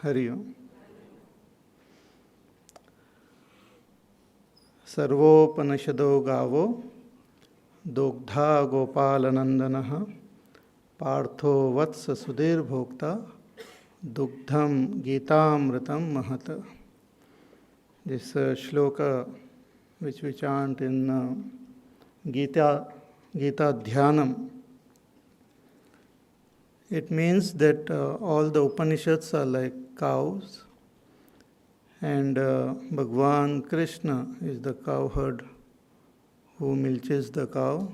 Hari Om. Sarvopanishado gavo dogdha gopalanandanaha partho vatsa sudhir bhokta dugdham gitamritam mahata. This shloka which we chant in Gita Dhyanam, it means that all the Upanishads are like cows, and Bhagwan Krishna is the cowherd who milches the cow,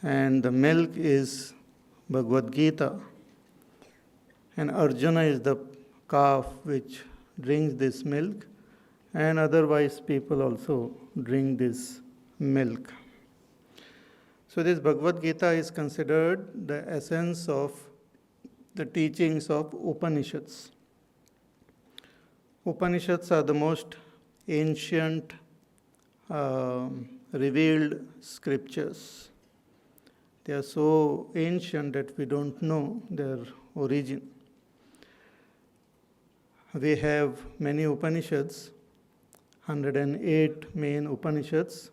and the milk is Bhagavad Gita, and Arjuna is the calf which drinks this milk, and otherwise people also drink this milk. So this Bhagavad Gita is considered the essence of the teachings of Upanishads. Upanishads are the most ancient revealed scriptures. They are so ancient that we don't know their origin. We have many Upanishads, 108 main Upanishads,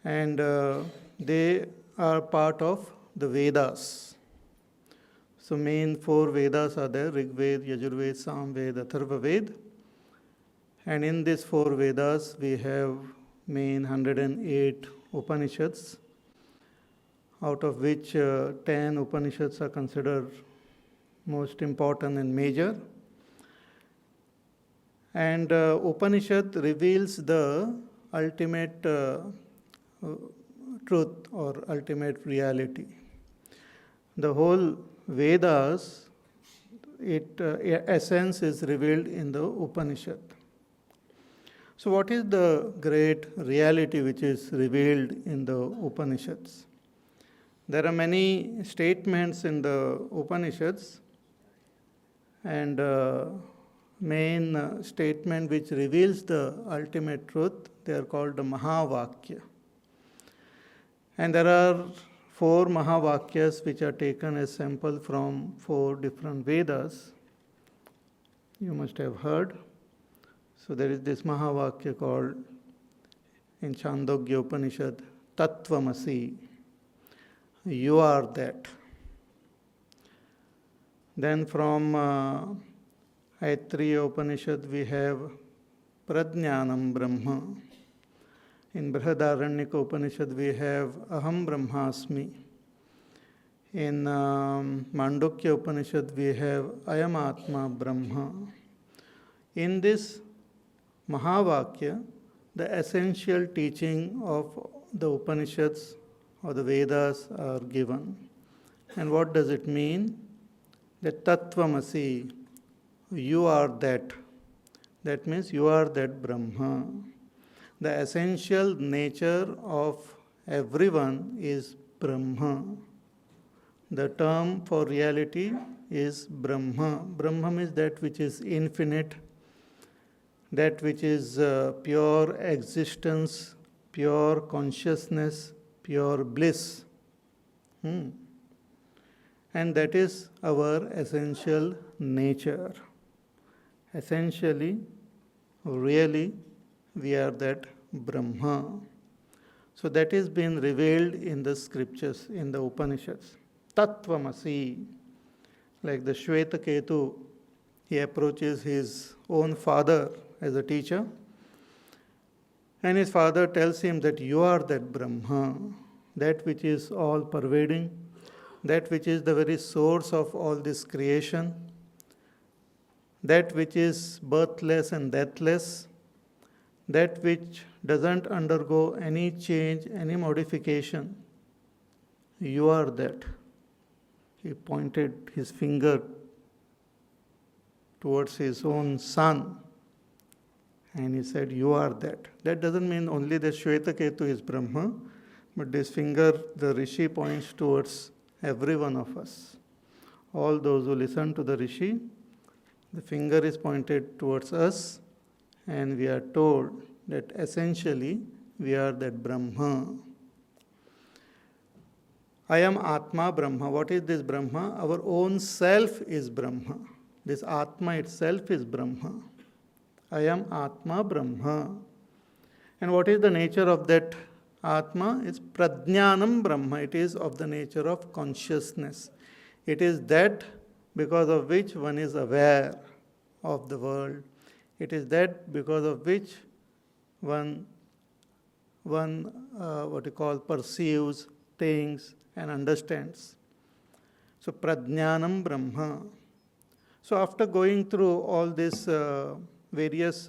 and they are part of the Vedas. So main 4 Vedas are there: Rig Veda, Yajurveda, Samveda, Atharva Veda. And in these 4 Vedas we have main 108 Upanishads, out of which 10 Upanishads are considered most important and major. And Upanishad reveals the ultimate truth or ultimate reality. The whole Vedas, essence is revealed in the Upanishad. So what is the great reality which is revealed in the Upanishads? There are many statements in the Upanishads, and main statement which reveals the ultimate truth, they are called the Mahavakya. And there are 4 Mahavakyas which are taken as sample from 4 different Vedas. You must have heard. So there is this Mahavakya called in Chandogya Upanishad, Tattvamasi, you are that. Then from Aittreya Upanishad we have Prajnanam Brahma. In Brihadaranyaka Upanishad we have Aham Brahmasmi. In Mandukya Upanishad we have Ayam Atma Brahma. In this Mahavakya, the essential teaching of the Upanishads or the Vedas are given. And what does it mean? That Tattvamasi, you are that. That means you are that Brahma. The essential nature of everyone is Brahma. The term for reality is Brahma. Brahma is that which is infinite, that which is pure existence, pure consciousness, pure bliss. And that is our essential nature. Essentially, really, we are that Brahma. So that is being revealed in the scriptures, in the Upanishads. Tattvamasi, like the Shvetaketu, he approaches his own father as a teacher, and his father tells him that you are that Brahma, that which is all pervading, that which is the very source of all this creation, that which is birthless and deathless, that which doesn't undergo any change, any modification. You are that. He pointed his finger towards his own son, and he said, you are that. That doesn't mean only that Shvetaketu is Brahma, but this finger, the Rishi points towards every one of us. All those who listen to the Rishi, the finger is pointed towards us, and we are told that essentially we are that Brahma. I am Atma Brahma. What is this Brahma? Our own self is Brahma. This Atma itself is Brahma. I am Atma Brahma. And what is the nature of that Atma? It's Prajnanam Brahma. It is of the nature of consciousness. It is that because of which one is aware of the world. It is that because of which one perceives things and understands. So Prajnanam Brahma. So after going through all these various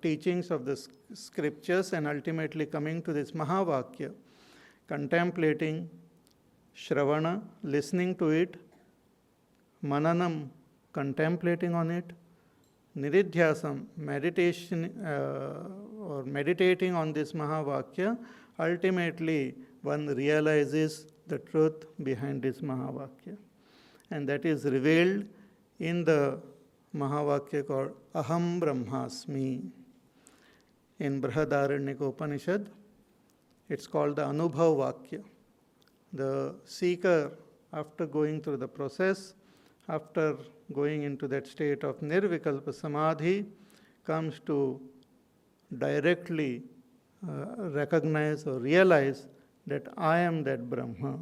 teachings of the scriptures and ultimately coming to this Mahavakya, contemplating, Shravana, listening to it, Mananam, contemplating on it, Nididhyasam, meditation or meditating on this Mahavakya, ultimately one realizes the truth behind this Mahavakya. And that is revealed in the Mahavakya called Aham Brahmasmi. In Brihadaranyaka Upanishad, it's called the Anubhav Vakya. The seeker, after going through the process, after going into that state of Nirvikalpa Samadhi, comes to directly recognize or realize that I am that Brahma.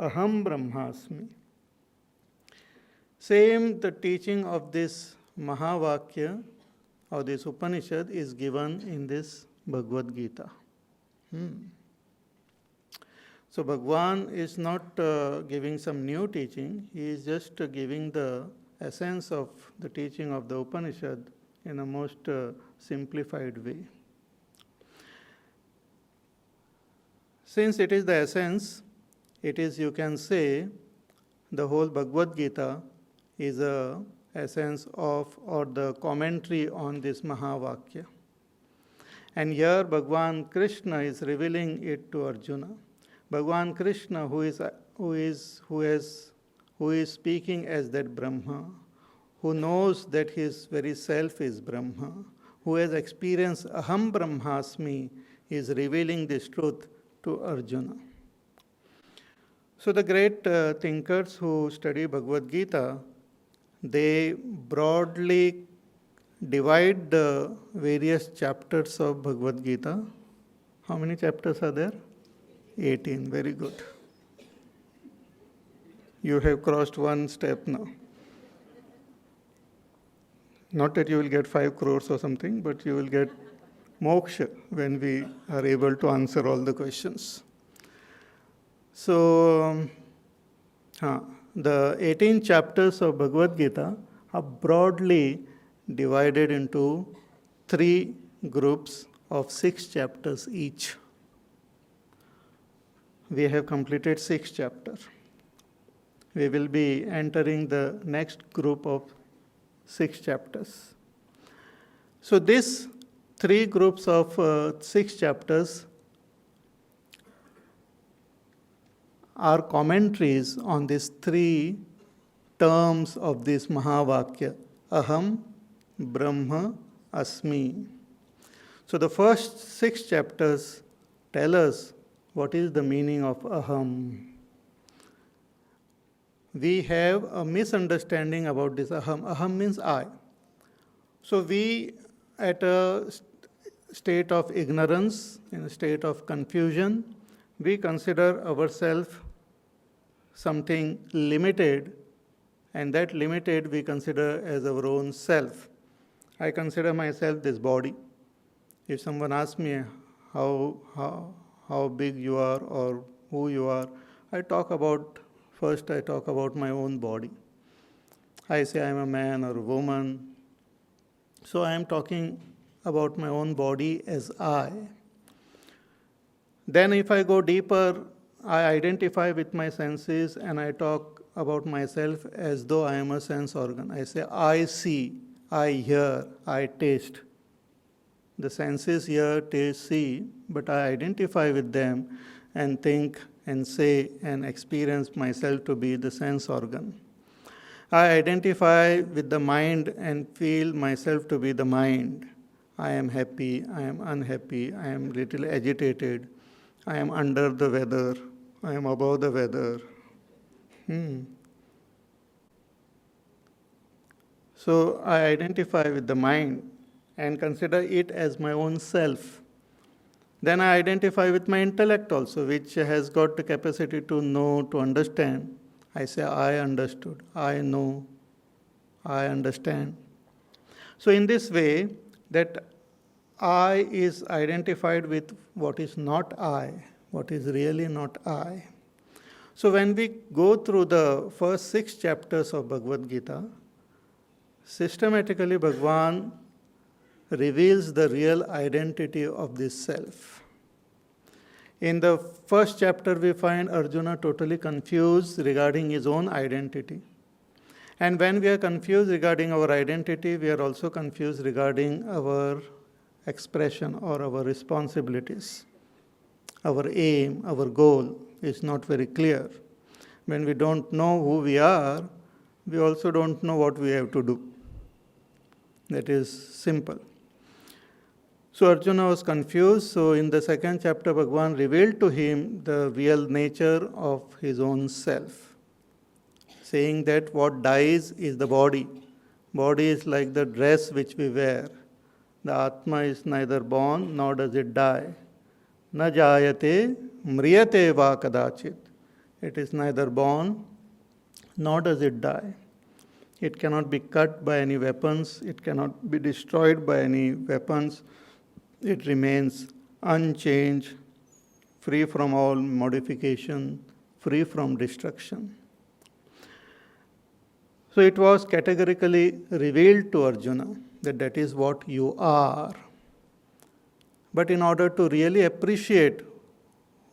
Aham Brahmasmi. Same, the teaching of this Mahavakya or this Upanishad is given in this Bhagavad Gita. So Bhagwan is not giving some new teaching, he is just giving the essence of the teaching of the Upanishad in a most simplified way. Since it is the essence, it is, you can say, the whole Bhagavad Gita is a essence of or the commentary on this Mahavakya. And here Bhagwan Krishna is revealing it to Arjuna. Bhagwan Krishna, who is speaking as that Brahma, who knows that his very self is Brahma, who has experienced Aham Brahmasmi, is revealing this truth to Arjuna. So the great thinkers who study Bhagavad Gita, they broadly divide the various chapters of Bhagavad Gita. How many chapters are there? 18. Very good. You have crossed one step now. Not that you will get 5 crores or something, but you will get moksha when we are able to answer all the questions. So, the 18 chapters of Bhagavad Gita are broadly divided into 3 groups of 6 chapters each. We have completed 6 chapters. We will be entering the next group of 6 chapters. So these 3 groups of 6 chapters are commentaries on these 3 terms of this Mahavakya, Aham, Brahma, Asmi. So the first 6 chapters tell us what is the meaning of Aham. We have a misunderstanding about this Aham. Aham means I. So we, at a state of ignorance, in a state of confusion, we consider ourselves something limited, and that limited we consider as our own self. I consider myself this body. If someone asks me how big you are or who you are, first I talk about my own body. I say I am a man or a woman. So I am talking about my own body as I. Then if I go deeper, I identify with my senses and I talk about myself as though I am a sense organ. I say I see, I hear, I taste. The senses hear, taste, see, but I identify with them and think and say and experience myself to be the sense organ. I identify with the mind and feel myself to be the mind. I am happy, I am unhappy, I am little agitated, I am under the weather, I am above the weather. So I identify with the mind and consider it as my own self. Then I identify with my intellect also, which has got the capacity to know, to understand. I say, I understood, I know, I understand. So in this way, that I is identified with what is not I, what is really not I. So when we go through the first 6 chapters of Bhagavad Gita, systematically Bhagavan reveals the real identity of this self. In the first chapter, we find Arjuna totally confused regarding his own identity. And when we are confused regarding our identity, we are also confused regarding our expression or our responsibilities. Our aim, our goal is not very clear. When we don't know who we are, we also don't know what we have to do. That is simple. So Arjuna was confused. So in the second chapter, Bhagavan revealed to him the real nature of his own self, saying that what dies is the body. Body is like the dress which we wear. The Atma is neither born nor does it die. Na jayate mriyate va kadachit. It is neither born nor does it die. It cannot be cut by any weapons. It cannot be destroyed by any weapons. It remains unchanged, free from all modification, free from destruction. So it was categorically revealed to Arjuna that that is what you are. But in order to really appreciate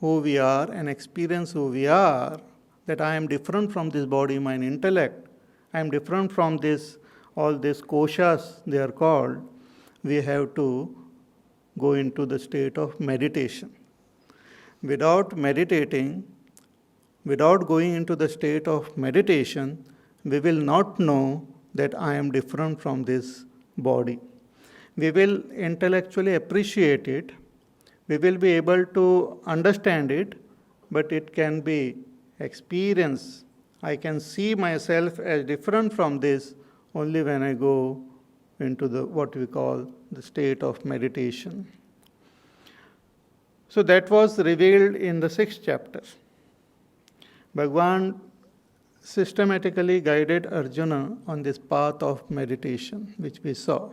who we are and experience who we are, that I am different from this body, mind, intellect, I am different from this, all these koshas they are called, we have to go into the state of meditation. Without meditating, without going into the state of meditation, we will not know that I am different from this body. We will intellectually appreciate it, we will be able to understand it, but it can be experienced. I can see myself as different from this only when I go into the what we call the state of meditation. So that was revealed in the 6th chapter. Bhagavan systematically guided Arjuna on this path of meditation, which we saw.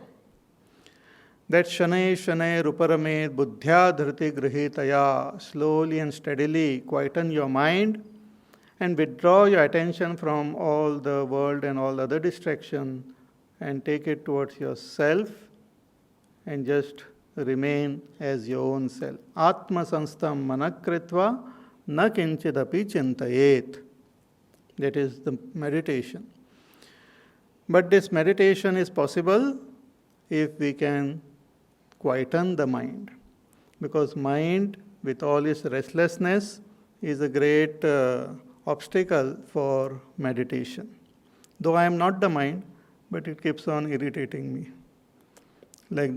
That shanay shanay ruparame buddhya dhriti grihitaya, slowly and steadily quieten your mind and withdraw your attention from all the world and all other distraction and take it towards yourself and just remain as your own self. Atma sanstam manakritva na kinchidapi chintayet. That is the meditation. But this meditation is possible if we can quieten the mind. Because mind, with all its restlessness, is a great obstacle for meditation. Though I am not the mind, but it keeps on irritating me. Like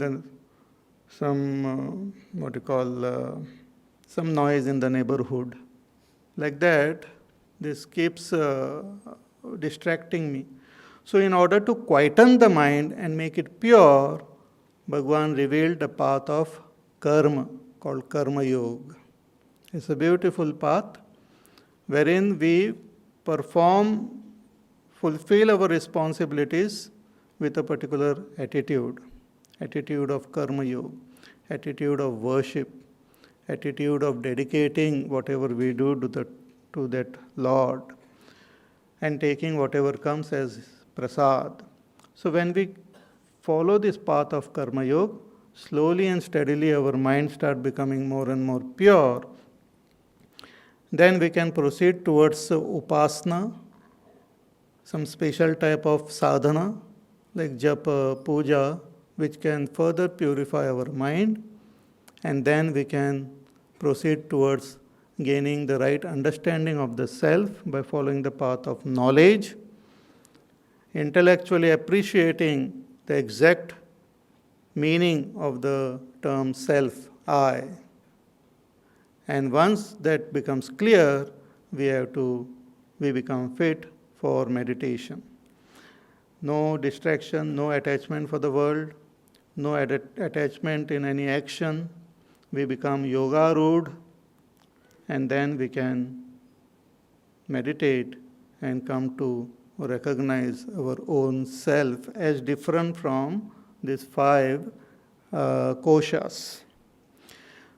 some noise in the neighborhood. Like that, this keeps distracting me. So in order to quieten the mind and make it pure, Bhagavan revealed the path of karma, called Karma Yoga. It's a beautiful path wherein we fulfill our responsibilities with a particular attitude of Karma Yoga, attitude of worship, attitude of dedicating whatever we do to that Lord and taking whatever comes as prasad. So when we follow this path of Karma Yoga, slowly and steadily our mind starts becoming more and more pure. Then we can proceed towards upasana, some special type of sadhana like japa, puja, which can further purify our mind, and then we can proceed towards gaining the right understanding of the self by following the path of knowledge, intellectually appreciating the exact meaning of the term self, I. And once that becomes clear, we become fit for meditation. no distraction, no attachment for the world, no attachment in any action. We become yoga rudh, and then we can meditate and come to recognize our own self as different from these five koshas.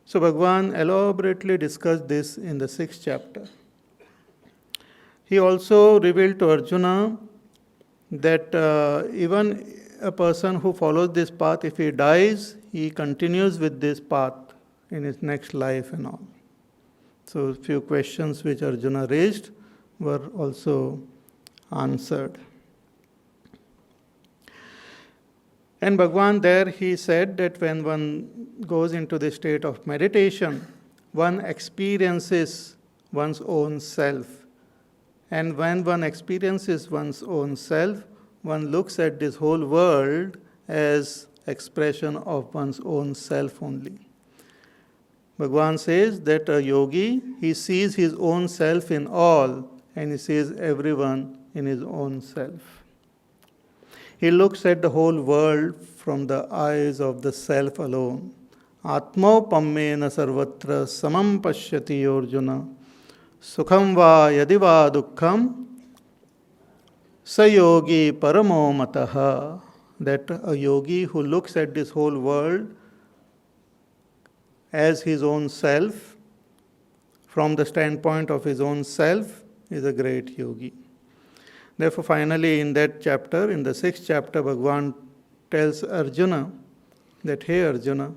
So Bhagavan elaborately discussed this in the 6th chapter. He also revealed to Arjuna that even a person who follows this path, if he dies, he continues with this path in his next life and all. So a few questions which Arjuna raised were also answered. And Bhagavan there, he said that when one goes into the state of meditation, one experiences one's own self. And when one experiences one's own self, one looks at this whole world as expression of one's own self only. Bhagavan says that a yogi, he sees his own self in all, and he sees everyone in his own self. He looks at the whole world from the eyes of the self alone. Atmopammena sarvatra samam pashyati Arjuna. Sukham va yadi va dukkham sayogi paramo mataha. That a yogi who looks at this whole world as his own self, from the standpoint of his own self, is a great yogi. Therefore, finally, in that chapter, in the 6th chapter, Bhagavan tells Arjuna that, hey Arjuna,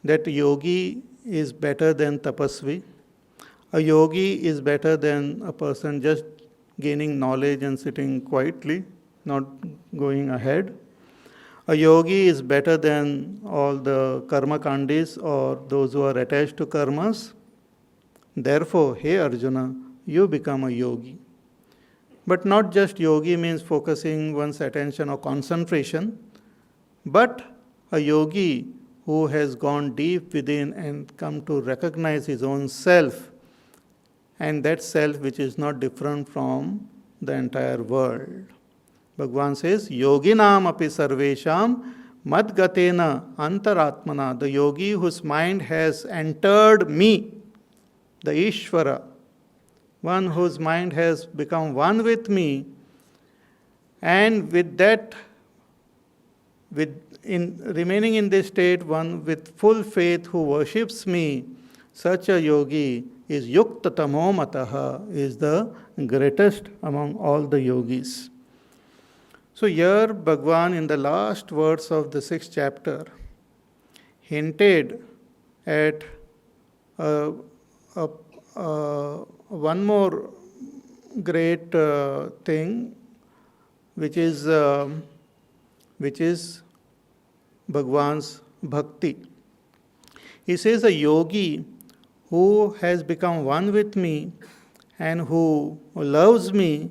that yogi is better than tapasvi. A yogi is better than a person just gaining knowledge and sitting quietly, not going ahead. A yogi is better than all the karma kandis or those who are attached to karmas. Therefore, hey Arjuna, you become a yogi. But not just yogi means focusing one's attention or concentration, but a yogi who has gone deep within and come to recognize his own self, and that self which is not different from the entire world. Bhagavan says, Yoginam api sarvesham madgatena antaratmana. The yogi whose mind has entered me, the Ishvara, one whose mind has become one with me, and with that, remaining in this state, one with full faith who worships me, such a yogi is yukta tamo mataha, is the greatest among all the yogis. So here Bhagavan, in the last words of the 6th chapter, hinted at one more great thing, which is Bhagavan's bhakti. He says a yogi who has become one with me and who loves me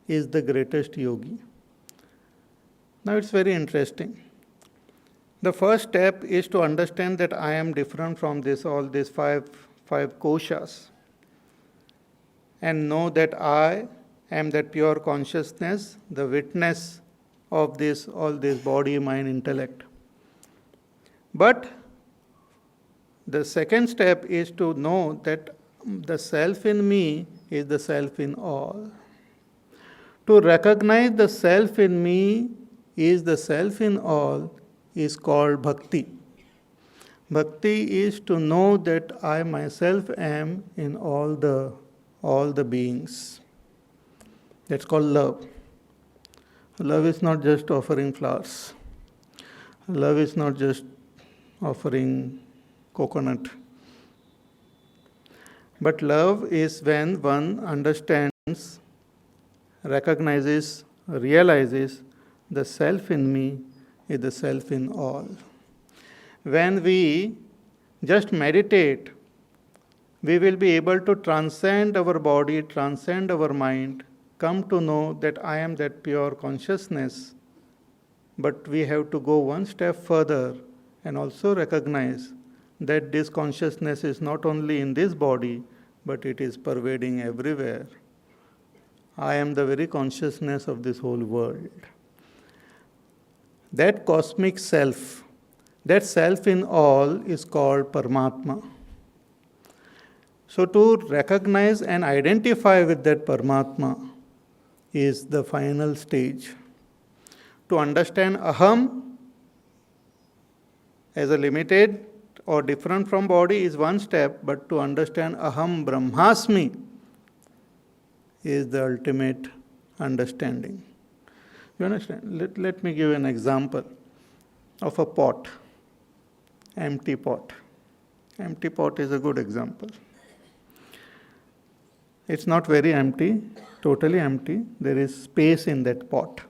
is the greatest yogi. Now it's very interesting. The first step is to understand that I am different from all these five koshas, and know that I am that pure consciousness, the witness of all this body, mind, intellect. But the second step is to know that the self in me is the self in all. To recognize the self in me is the self in all is called bhakti. Bhakti is to know that I myself am in all the beings. That's called love. Love is not just offering flowers. Love is not just offering coconut. But love is when one understands, recognizes, realizes the self in me is the self in all. When we just meditate, we will be able to transcend our body, transcend our mind, come to know that I am that pure consciousness. But we have to go one step further and also recognize that this consciousness is not only in this body, but it is pervading everywhere. I am the very consciousness of this whole world. That cosmic self, that self in all is called Paramatma. So to recognize and identify with that Paramatma is the final stage. To understand Aham as a limited or different from body is one step, but to understand Aham Brahmasmi is the ultimate understanding. You understand? Let me give an example of a pot, empty pot. Empty pot is a good example. It's not very empty, totally empty. There is space in that pot.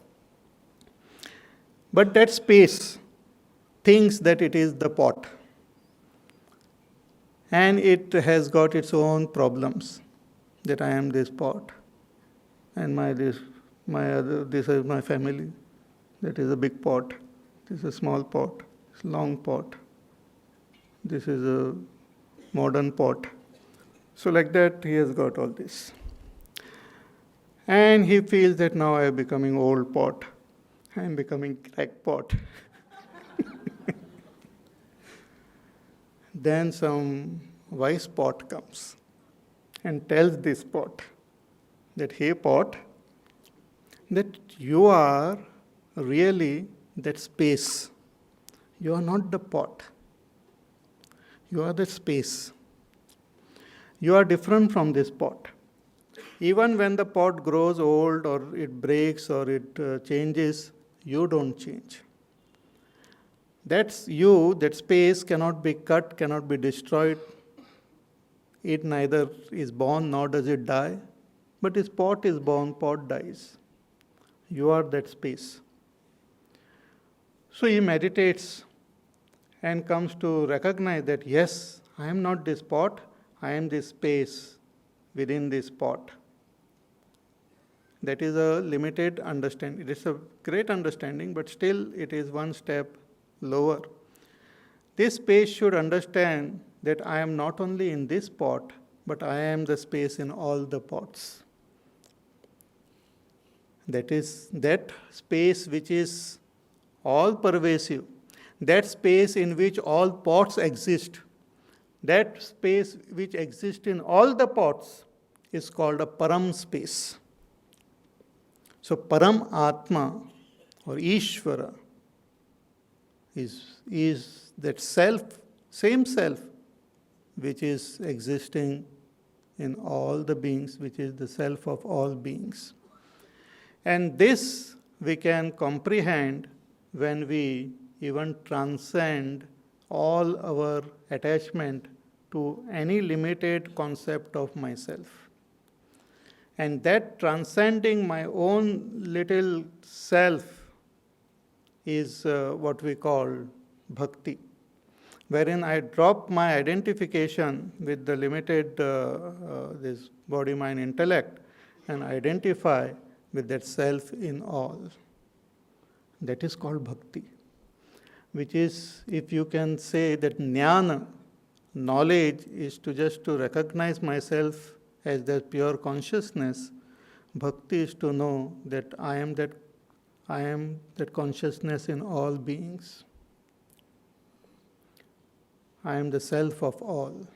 But that space thinks that it is the pot. And it has got its own problems. That I am this pot. And this is my family. That is a big pot. This is a small pot. It's a long pot. This is a modern pot. So like that, he has got all this. And he feels that now I am becoming old pot. I am becoming crackpot. Then some wise pot comes and tells this pot that, hey pot, that you are really that space. You are not the pot. You are the space. You are different from this pot. Even when the pot grows old or it breaks or it changes, you don't change. That's you, that space cannot be cut, cannot be destroyed. It neither is born nor does it die. But this pot is born, pot dies. You are that space. So he meditates and comes to recognize that, yes, I am not this pot, I am this space within this pot. That is a limited understanding. It is a great understanding, but still it is one step lower. This space should understand that I am not only in this pot, but I am the space in all the pots. That is that space which is all pervasive, that space in which all pots exist, that space which exists in all the pots is called a Param space. So Param Atma or Ishvara is that self, same self, which is existing in all the beings, which is the self of all beings. And this we can comprehend when we even transcend all our attachment to any limited concept of myself. And that transcending my own little self is what we call bhakti, wherein I drop my identification with the limited this body, mind, intellect, and identify with that self in all. That is called bhakti, which is, if you can say that jnana, knowledge, is to recognize myself as that pure consciousness. Bhakti is to know that I am that consciousness in all beings. I am the self of all.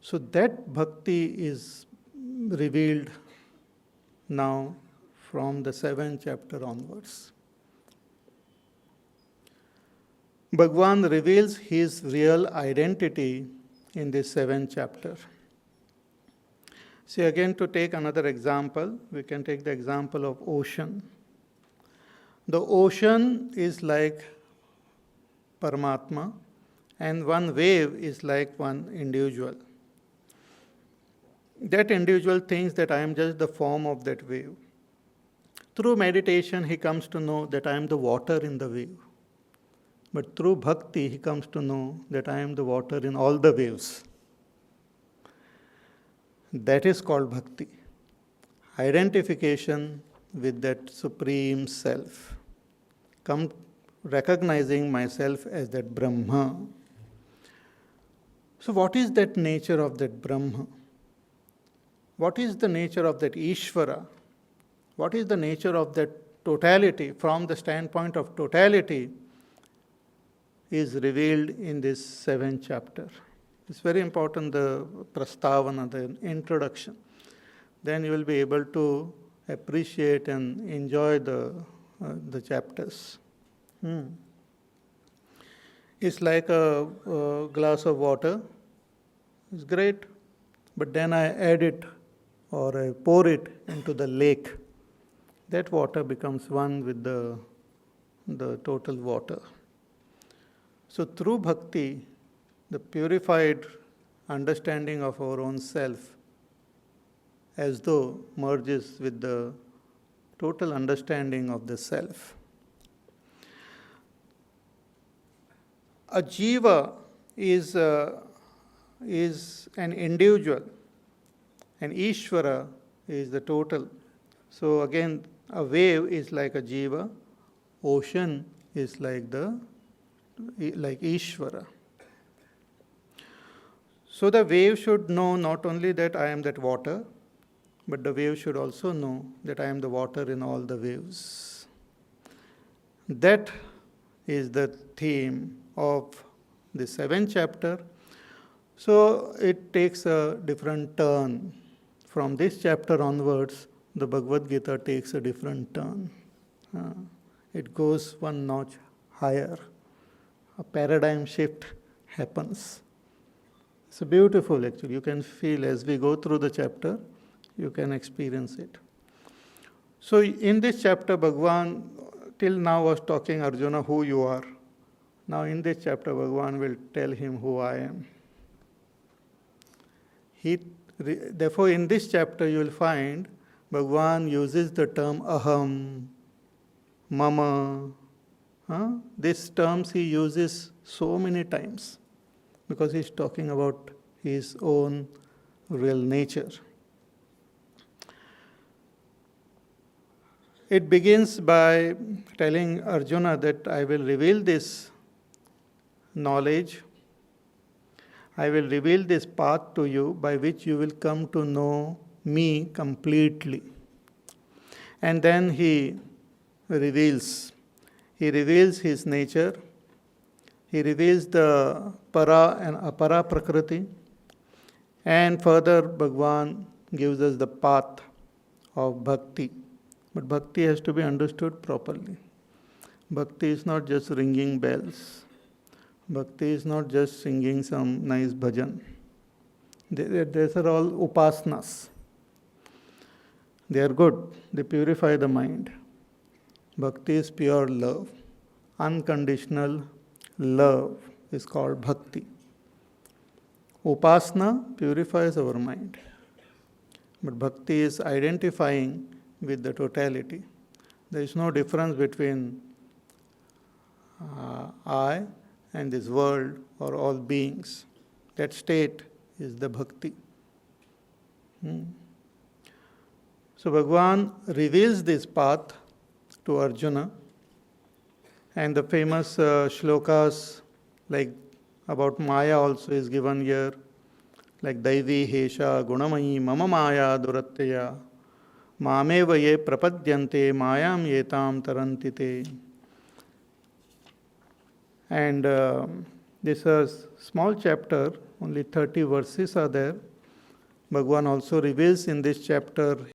So that bhakti is revealed now from the 7th chapter onwards. Bhagwan reveals his real identity in this 7th chapter. See, again, to take another example, we can take the example of ocean. The ocean is like Paramatma, and one wave is like one individual. That individual thinks that I am just the form of that wave. Through meditation, he comes to know that I am the water in the wave. But through bhakti, he comes to know that I am the water in all the waves. That is called bhakti. Identification with that supreme self. Come recognizing myself as that Brahma. So what is that nature of that Brahma? what is the nature of that Ishvara? What is the nature of that totality from the standpoint of totality is revealed in this 7th chapter. It's very important, the prastavana, the introduction. Then you will be able to appreciate and enjoy the chapters. It's like a glass of water. It's great, but then I add it or I pour it into the lake. That water becomes one with the total water. So through bhakti, the purified understanding of our own self as though merges with the total understanding of the self. A jiva is an individual, and Ishvara is the total. So again, a wave is like a jiva, ocean is like Ishvara. So the wave should know not only that I am that water, but the wave should also know that I am the water in all the waves. That is the theme of the 7th chapter. So it takes a different turn. From this chapter onwards, the Bhagavad Gita takes a different turn. It goes one notch higher. A paradigm shift happens. It's beautiful actually. You can feel as we go through the chapter, you can experience it. So in this chapter, Bhagavan till now was talking Arjuna who you are. Now in this chapter, Bhagavan will tell him who I am. Therefore in this chapter you will find Bhagavan uses the term aham, mama. These terms he uses so many times because he is talking about his own real nature. It begins by telling Arjuna that I will reveal this knowledge, I will reveal this path to you by which you will come to know me completely. And then he reveals his nature, he reveals the para and apara prakriti, and further Bhagavan gives us the path of bhakti. But bhakti has to be understood properly. Bhakti is not just ringing bells. Bhakti is not just singing some nice bhajan. These are all upasnas. They are good. They purify the mind. Bhakti is pure love. Unconditional love is called bhakti. Upasana purifies our mind. But bhakti is identifying with the totality. There is no difference between I and this world or all beings. That state is the bhakti. So Bhagavan reveals this path to Arjuna, and the famous shlokas like about Maya also is given here, like Daivi Hesha Gunamayi Mama Maya Duratteya Mameva ye prapadyante mayam yetam tarantite. And this is a small chapter, only 30 verses are there. Bhagavan also reveals in this chapter